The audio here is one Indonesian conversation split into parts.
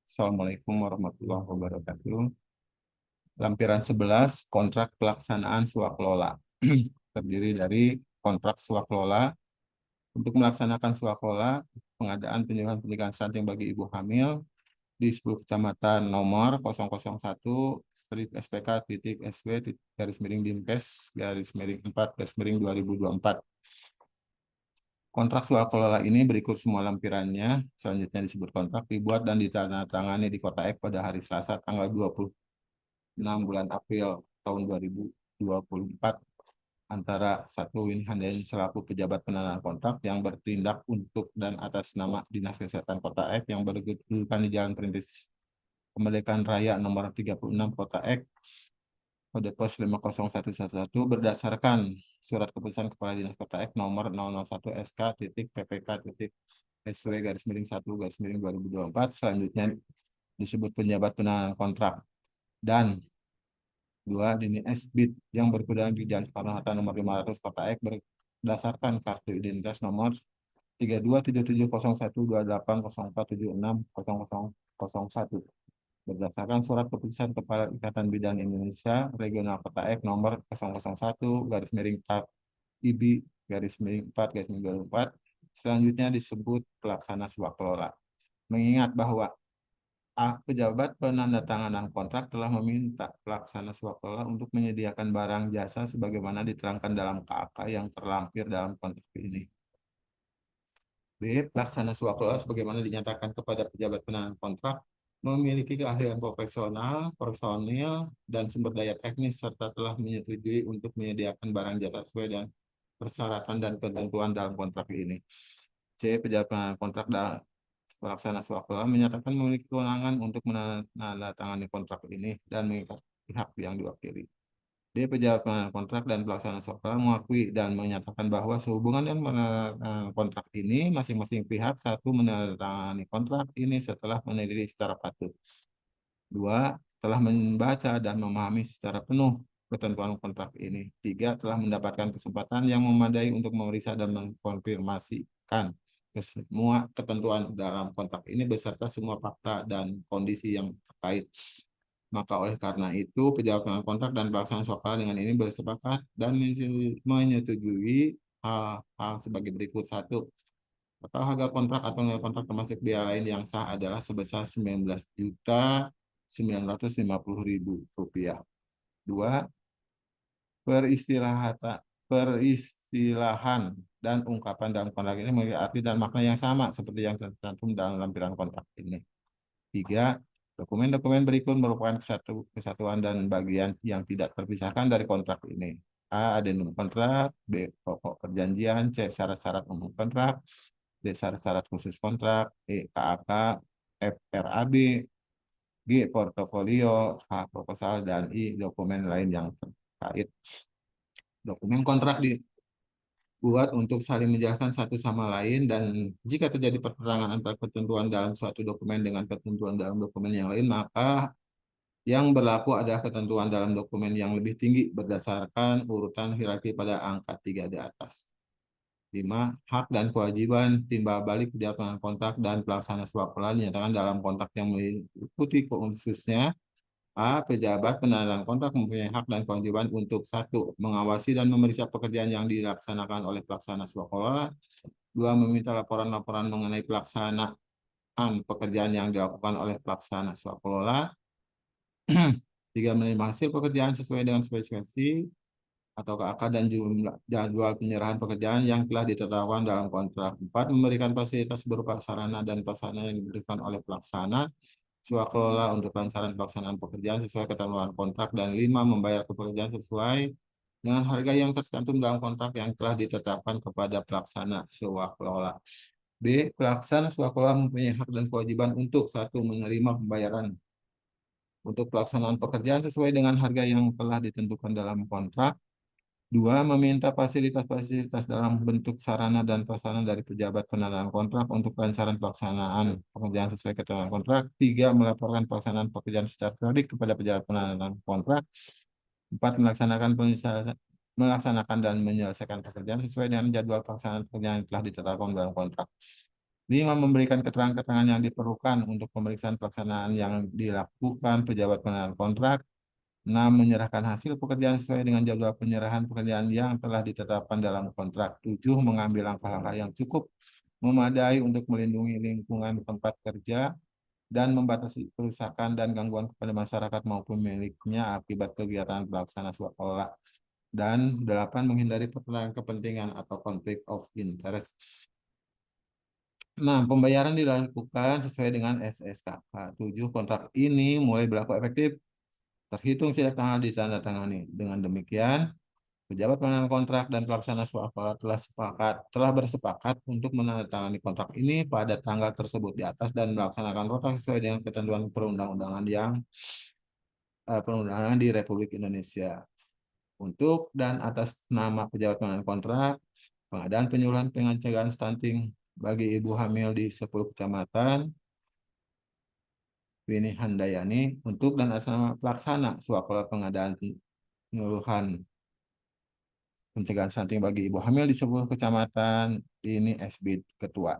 Assalamualaikum warahmatullahi wabarakatuh. Lampiran 11, kontrak pelaksanaan swakelola. Terdiri dari kontrak swakelola untuk melaksanakan swakelola, pengadaan penyuluhan pendidikan stunting bagi ibu hamil di 10 kecamatan nomor 001 strip SPK titik SW garis miring Dinkes garis miring 4 garis miring 2024. Kontrak swakelola ini berikut semua lampirannya. Selanjutnya disebut kontrak, dibuat dan ditandatangani di Kota Ek pada hari Selasa tanggal 26 bulan April tahun 2024 antara satu Winnie Handayani selaku pejabat penandatangan kontrak yang bertindak untuk dan atas nama Dinas Kesehatan Kota Ek yang berkedudukan di Jalan Perintis Kemerdekaan Raya nomor 36 Kota Ek kode pos 50111 berdasarkan surat keputusan Kepala Dinas Kota Ek nomor 001 SK titik PPK titik SW garis miring 1 garis miring 2024. Selanjutnya disebut penjabat penandatangan kontrak. Dan dua, Dini Esbit yang berkedudukan di Jalan Soekarno-Hatta nomor 500 Kota Ek berdasarkan kartu identitas nomor 3277012804760001 berdasarkan surat keputusan Kepala Ikatan Bidan Indonesia Regional Kota Ek nomor 001 garis miring 4 IBI garis miring 4 garis miring 24. Selanjutnya disebut pelaksana swakelola. Mengingat bahwa pejabat penandatanganan kontrak telah meminta pelaksana swakelola untuk menyediakan barang jasa sebagaimana diterangkan dalam KAK yang terlampir dalam kontrak ini. B. Pelaksana swakelola sebagaimana dinyatakan kepada pejabat penandatangan kontrak memiliki keahlian profesional, personil, dan sumber daya teknis serta telah menyetujui untuk menyediakan barang jasa sesuai dengan persyaratan dan ketentuan dalam kontrak ini. C. Pejabat penandatangan kontrak dan pelaksana swakelola menyatakan memiliki kewenangan untuk menandatangani kontrak ini dan mengikat pihak yang diwakili. D. Pejabat penandatangan kontrak dan pelaksana swakelola mengakui dan menyatakan bahwa sehubungan dengan menandatangani kontrak ini, masing-masing pihak satu menandatangani kontrak ini setelah meneliti secara patut. Dua, telah membaca dan memahami secara penuh ketentuan kontrak ini. Tiga, telah mendapatkan kesempatan yang memadai untuk memeriksa dan mengkonfirmasikan semua ketentuan dalam kontrak ini beserta semua fakta dan kondisi yang terkait. Maka oleh karena itu, pejabat penandatangan kontrak dan pelaksana swakelola dengan ini bersepakat dan menyetujui hal-hal sebagai berikut. Satu, total harga kontrak atau nilai kontrak termasuk biaya lain yang sah adalah sebesar Rp19.950.000. Dua, peristilahan dan ungkapan dalam kontrak ini memiliki arti dan makna yang sama seperti yang tercantum dalam lampiran kontrak ini. Tiga, dokumen-dokumen berikut merupakan kesatuan dan bagian yang tidak terpisahkan dari kontrak ini. A. Adendum kontrak. B. Pokok perjanjian. C. Syarat-syarat umum kontrak. D. Syarat-syarat khusus kontrak. E. KAK. F. RAB. G. Portofolio. H. Proposal. Dan I. Dokumen lain yang terkait. Dokumen kontrak dibuat untuk saling menjelaskan satu sama lain dan jika terjadi pertentangan antara ketentuan dalam suatu dokumen dengan ketentuan dalam dokumen yang lain, maka yang berlaku adalah ketentuan dalam dokumen yang lebih tinggi berdasarkan urutan hierarki pada angka 3 di atas. 5. Hak dan kewajiban timbal balik pejabat penandatangan kontrak dan pelaksana swakelola dinyatakan dalam kontrak yang meliputi khususnya A. Pejabat penandatangan kontrak mempunyai hak dan kewajiban untuk 1. Mengawasi dan memeriksa pekerjaan yang dilaksanakan oleh pelaksana swakelola. 2. Meminta laporan-laporan mengenai pelaksanaan pekerjaan yang dilakukan oleh pelaksana swakelola. 3. Menerima hasil pekerjaan sesuai dengan spesifikasi atau KAK dan jadwal penyerahan pekerjaan yang telah ditetapkan dalam kontrak. 4. Memberikan fasilitas berupa sarana dan prasarana yang diberikan oleh pelaksana swakelola untuk pelancaran pelaksanaan pekerjaan sesuai ketentuan kontrak. Dan 5. Membayar pekerjaan sesuai dengan harga yang tercantum dalam kontrak yang telah ditetapkan kepada pelaksana swakelola. B. Pelaksana swakelola mempunyai hak dan kewajiban untuk 1. Menerima pembayaran untuk pelaksanaan pekerjaan sesuai dengan harga yang telah ditentukan dalam kontrak. 2. Meminta fasilitas-fasilitas dalam bentuk sarana dan prasarana dari pejabat penandatangan kontrak untuk kelancaran pelaksanaan pekerjaan sesuai ketentuan kontrak. 3. Melaporkan pelaksanaan pekerjaan secara periodik kepada pejabat penandatangan kontrak. 4. Melaksanakan dan menyelesaikan pekerjaan sesuai dengan jadwal pelaksanaan pekerjaan yang telah ditetapkan dalam kontrak. 5. Memberikan keterangan-keterangan yang diperlukan untuk pemeriksaan pelaksanaan yang dilakukan pejabat penandatangan kontrak. 6. Menyerahkan hasil pekerjaan sesuai dengan jadwal penyerahan pekerjaan yang telah ditetapkan dalam kontrak. 7. Mengambil langkah-langkah yang cukup memadai untuk melindungi lingkungan tempat kerja dan membatasi kerusakan dan gangguan kepada masyarakat maupun miliknya akibat kegiatan pelaksana swaklola. Dan 8. Menghindari pertentangan kepentingan atau conflict of interest. Nah, pembayaran dilakukan sesuai dengan SSKK. 7. Kontrak ini mulai berlaku efektif terhitung sejak tanggal ditandatangani. Dengan demikian, pejabat penandatangan kontrak dan pelaksana swaklola telah bersepakat untuk menandatangani kontrak ini pada tanggal tersebut di atas dan melaksanakan kontrak sesuai dengan ketentuan perundang-undangan di Republik Indonesia. Untuk dan atas nama pejabat penandatangan kontrak, pengadaan penyuluhan pencegahan stunting bagi ibu hamil di 10 kecamatan, Winnie Handayani, untuk dan atas nama pelaksana swaklola pengadaan penyuluhan pencegahan stunting bagi ibu hamil di 10 kecamatan, ini SB Ketua.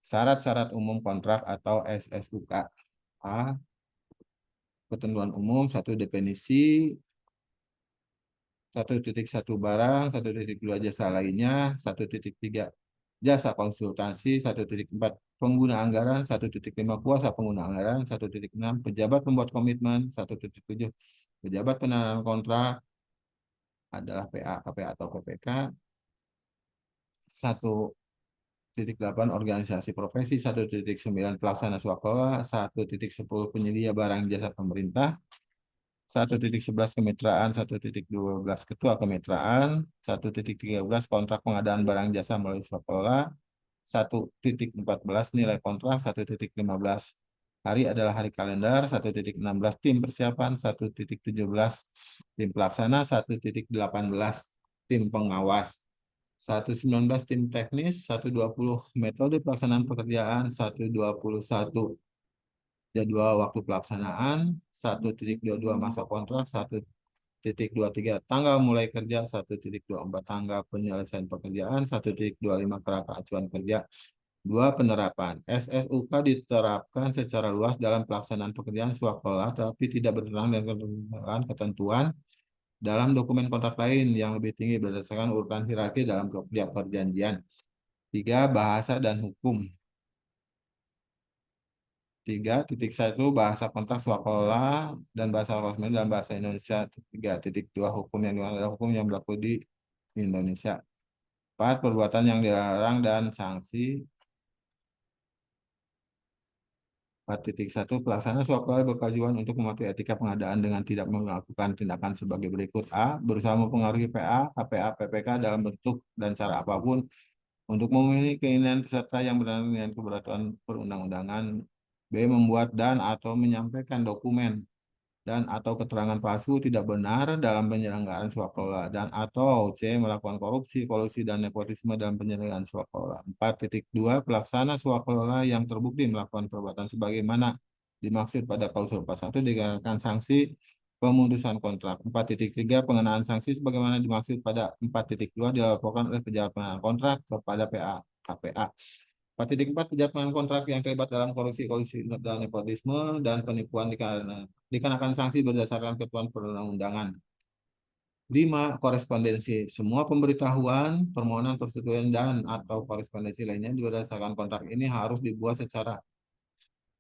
Syarat-syarat umum kontrak atau SSUK. A. Ketentuan umum, 1. Definisi, 1.1 barang, 1.2 jasa lainnya, 1.3 jasa konsultasi, 1.4 pengguna anggaran, 1.5 kuasa pengguna anggaran, 1.6 pejabat pembuat komitmen, 1.7 pejabat penandatangan kontrak adalah PA, KPA atau PPK, 1.8 organisasi profesi, 1.9 pelaksana swaklola, 1.10 penyedia barang jasa pemerintah, 1.11 kemitraan, 1.12 ketua kemitraan, 1.13 kontrak pengadaan barang jasa melalui swaklola, 1.14 nilai kontrak, 1.15 hari adalah hari kalender, 1.16 tim persiapan, 1.17 tim pelaksana, 1.18 tim pengawas, 1.19 tim teknis, 1.20 metode pelaksanaan pekerjaan, 1.21 jadwal waktu pelaksanaan, 1.22 masa kontrak, 1.23 tanggal mulai kerja, 1.24 tanggal penyelesaian pekerjaan, 1.25 kerangka acuan kerja. 2. Penerapan. SSUK diterapkan secara luas dalam pelaksanaan pekerjaan swaklola, tapi tidak bertentangan dengan ketentuan dalam dokumen kontrak lain yang lebih tinggi berdasarkan urutan hierarki dalam setiap perjanjian. 3. Bahasa dan hukum. 3.1 bahasa kontrak swaklola dan bahasa resmi dalam bahasa Indonesia. 3.2 hukum yang adalah hukum yang berlaku di Indonesia. 4. Perbuatan yang dilarang dan sanksi. 4.1 pelaksana swaklola berkewajiban untuk mematuhi etika pengadaan dengan tidak melakukan tindakan sebagai berikut. A. Berusaha mempengaruhi PA, KPA, PPK dalam bentuk dan cara apapun untuk memenuhi keinginan peserta yang bertentangan dengan keberaturan perundang-undangan. B. Membuat dan atau menyampaikan dokumen dan atau keterangan palsu tidak benar dalam penyelenggaraan swaklola, dan atau C. Melakukan korupsi, kolusi, dan nepotisme dalam penyelenggaraan swaklola. 4.2 Pelaksana swaklola yang terbukti melakukan perbuatan sebagaimana dimaksud pada klausul pasal 1 dikenakan sanksi pemutusan kontrak. 4.3 Pengenaan sanksi sebagaimana dimaksud pada 4.2 dilaporkan oleh pejabat pengenaan kontrak kepada PA, KPA. 4.4 Pejabat kontrak yang terlibat dalam korupsi dan nepotisme dan penipuan dikenakan sanksi berdasarkan ketentuan perundang-undangan. 5. Korespondensi. Semua pemberitahuan, permohonan persetujuan dan atau korespondensi lainnya berdasarkan kontrak ini harus dibuat secara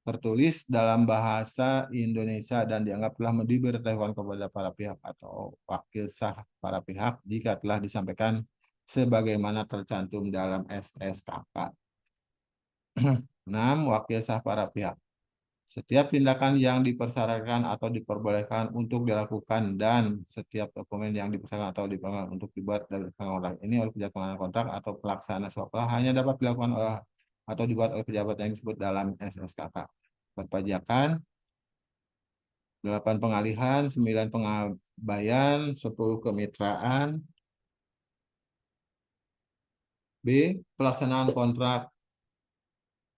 tertulis dalam bahasa Indonesia dan dianggap telah diberitahukan kepada para pihak atau wakil sah para pihak jika telah disampaikan sebagaimana tercantum dalam SSKK. 6. Wakil sah para pihak. Setiap tindakan yang dipersyaratkan atau diperbolehkan untuk dilakukan dan setiap dokumen yang dipersyaratkan atau diperbolehkan untuk dibuat dari kontrak ini oleh pejabat pengadaan kontrak atau pelaksana swaklola hanya dapat dilakukan oleh atau dibuat oleh pejabat yang disebut dalam SSKK. Perpajakan, 8 pengalihan, 9 pengabaian, 10 kemitraan. B. Pelaksanaan kontrak.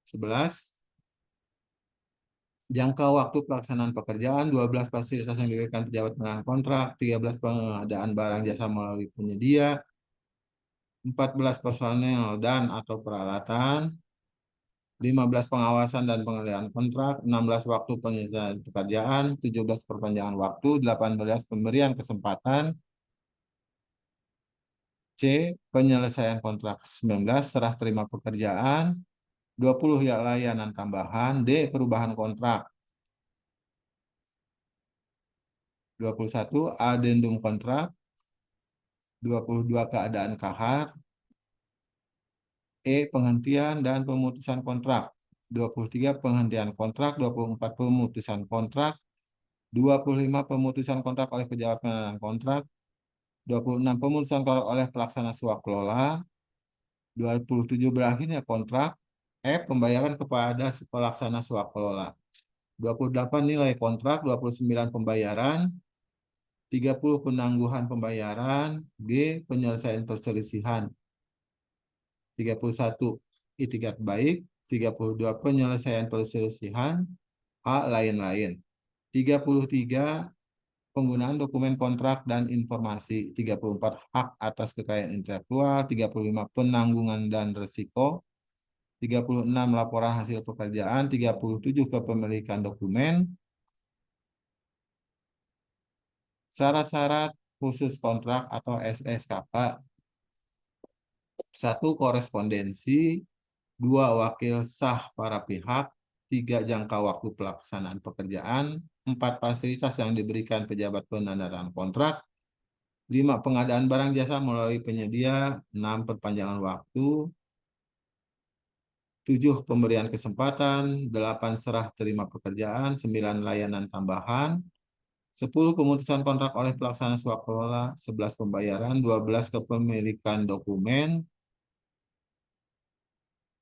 11. Jangka waktu pelaksanaan pekerjaan, 12 fasilitas yang diberikan pejabat pengadaan kontrak, 13 pengadaan barang jasa melalui penyedia, 14 personel dan atau peralatan, 15 pengawasan dan pengendalian kontrak, 16 waktu penyelesaian pekerjaan, 17 perpanjangan waktu, 18 pemberian kesempatan, C. Penyelesaian kontrak, 19 serah terima pekerjaan, 20 ya layanan tambahan, D. Perubahan kontrak, 21 adendum kontrak, 22 keadaan kahar, E. Penghentian dan pemutusan kontrak, 23 penghentian kontrak, 24 pemutusan kontrak, 25 pemutusan kontrak oleh pejabat penandatangan kontrak, 26 pemutusan kontrak oleh pelaksana swakelola, 27 berakhirnya kontrak, F. Pembayaran kepada pelaksana swakelola, 28 nilai kontrak, 29 pembayaran, 30 penangguhan pembayaran, G. Penyelesaian perselisihan, 31 itikat baik, 32 penyelesaian perselisihan, H. Lain-lain, 33 penggunaan dokumen kontrak dan informasi, 34 hak atas kekayaan intelektual, 35 penanggungan dan risiko, 36 laporan hasil pekerjaan, 37 kepemilikan dokumen, syarat-syarat khusus kontrak atau SSKK, 1. Korespondensi, 2. Wakil sah para pihak, 3. Jangka waktu pelaksanaan pekerjaan, 4. Fasilitas yang diberikan pejabat penandatangan kontrak, 5. Pengadaan barang jasa melalui penyedia, 6. Perpanjangan waktu, 7. Pemberian kesempatan, 8. Serah terima pekerjaan, 9. Layanan tambahan, 10. Pemutusan kontrak oleh pelaksana swakelola, 11. Pembayaran, 12. Kepemilikan dokumen.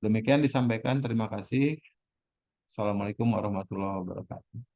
Demikian disampaikan, terima kasih. Assalamualaikum warahmatullahi wabarakatuh.